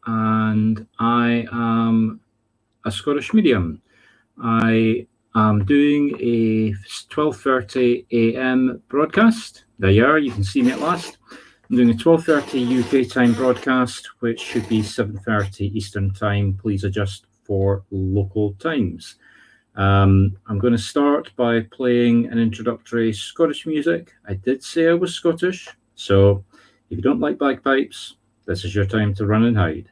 and I am a Scottish medium. I am doing a 12:30 a.m. broadcast. There you are. You can see me at last. I'm doing a 12:30 UK time broadcast, which should be 7:30 Eastern time. Please adjust for local times. I'm going to start by playing an introductory Scottish music. I did say I was Scottish, so if you don't like bagpipes, this is your time to run and hide.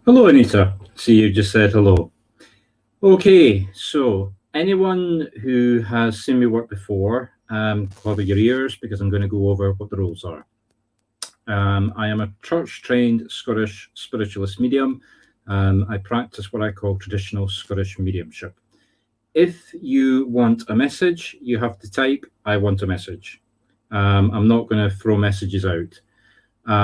Hello, Anita. See, you just said hello. Okay, so anyone who has seen me work before, cover your ears because I'm going to go over what the rules are. I am a church-trained Scottish spiritualist medium. I practice what I call traditional Scottish mediumship. If you want a message, you have to type, I want a message. I'm not going to throw messages out.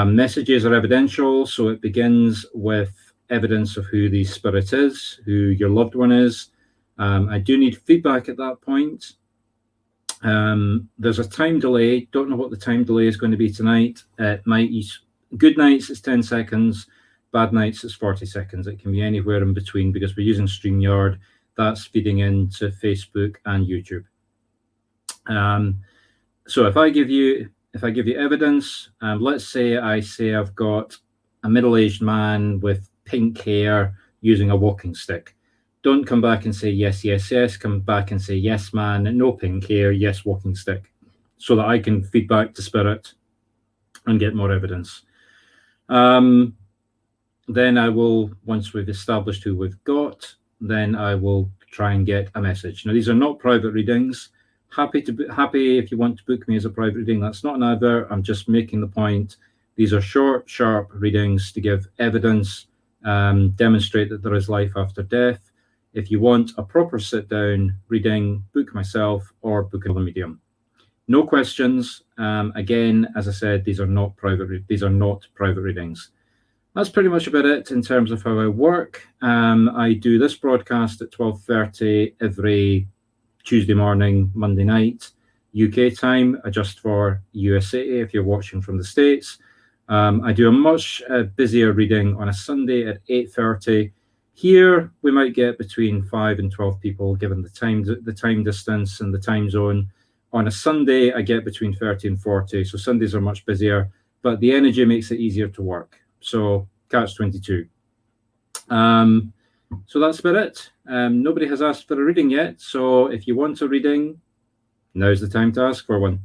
Messages are evidential, so it begins with evidence of who the spirit is, who your loved one is. I do need feedback at that point. There's a time delay. Don't know what the time delay is going to be tonight. It might good nights it's 10 seconds, bad nights it's 40 seconds. It can be anywhere in between because we're using StreamYard. That's feeding into Facebook and YouTube. So if I give you evidence, let's say I've got a middle-aged man with pink hair using a walking stick. Don't come back and say yes, yes, yes. Come back and say yes, man, no pink hair, yes, walking stick. so that I can feed back to Spirit and get more evidence. Then I will, once we've established who we've got, then I will try and get a message. Now, these are not private readings. Happy if you want to book me as a private reading. That's not an advert. I'm just making the point. These are short, sharp readings to give evidence, demonstrate that there is life after death. If you want a proper sit-down reading, book myself or book another medium. No questions. Again, as I said, these are not private readings. That's pretty much about it in terms of how I work. I do this broadcast at 12:30 every Tuesday morning, Monday night, UK time, adjust for USA if you're watching from the States. I do a much busier reading on a Sunday at 8:30. Here, we might get between 5 and 12 people, given the time distance and the time zone. On a Sunday, I get between 30 and 40, so Sundays are much busier, but the energy makes it easier to work. So catch 22. So that's about it. Nobody has asked for a reading yet, so if you want a reading, now's the time to ask for one.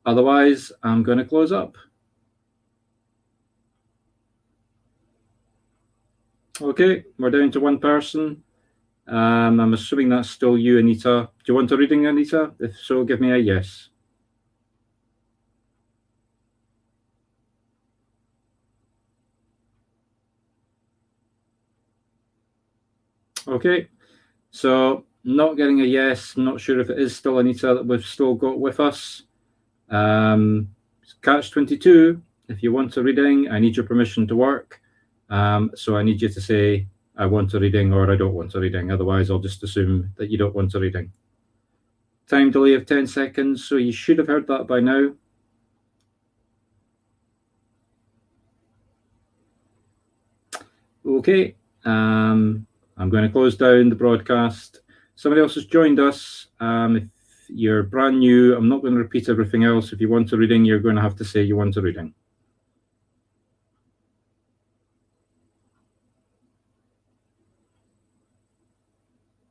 Otherwise, I'm going to close up. Okay, we're down to one person. I'm assuming that's still you, Anita. Do you want a reading, Anita? If so, give me a yes. Okay, so not getting a yes. I'm not sure if it is still Anita that we've still got with us. Catch 22. If you want a reading, I need your permission to work. So I need you to say, I want a reading or I don't want a reading. Otherwise, I'll just assume that you don't want a reading. Time delay of 10 seconds. So you should have heard that by now. Okay. I'm going to close down the broadcast. Somebody else has joined us. If you're brand new, I'm not going to repeat everything else. If you want a reading, you're going to have to say you want a reading.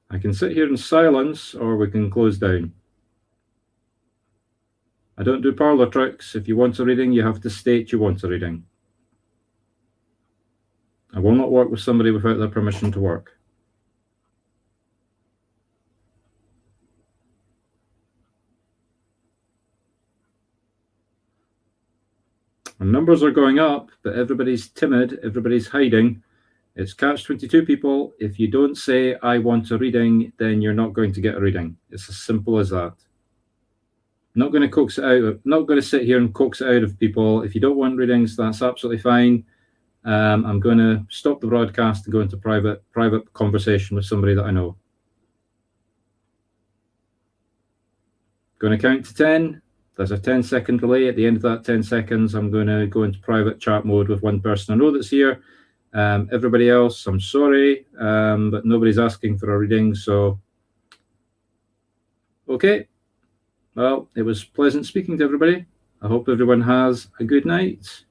I can sit here in silence, or we can close down. I don't do parlor tricks. If you want a reading, you have to state you want a reading. I will not work with somebody without their permission to work. And numbers are going up, but everybody's timid, everybody's hiding. It's catch 22 people. If you don't say, I want a reading, then you're not going to get a reading. It's as simple as that. Not going to coax it out. Not going to sit here and coax it out of people. If you don't want readings, that's absolutely fine. I'm going to stop the broadcast and go into private conversation with somebody that I know. Going to count to 10. There's a 10-second delay. At the end of that 10 seconds, I'm going to go into private chat mode with one person I know that's here. Everybody else, I'm sorry, but nobody's asking for a reading, so okay. Well, it was pleasant speaking to everybody. I hope everyone has a good night.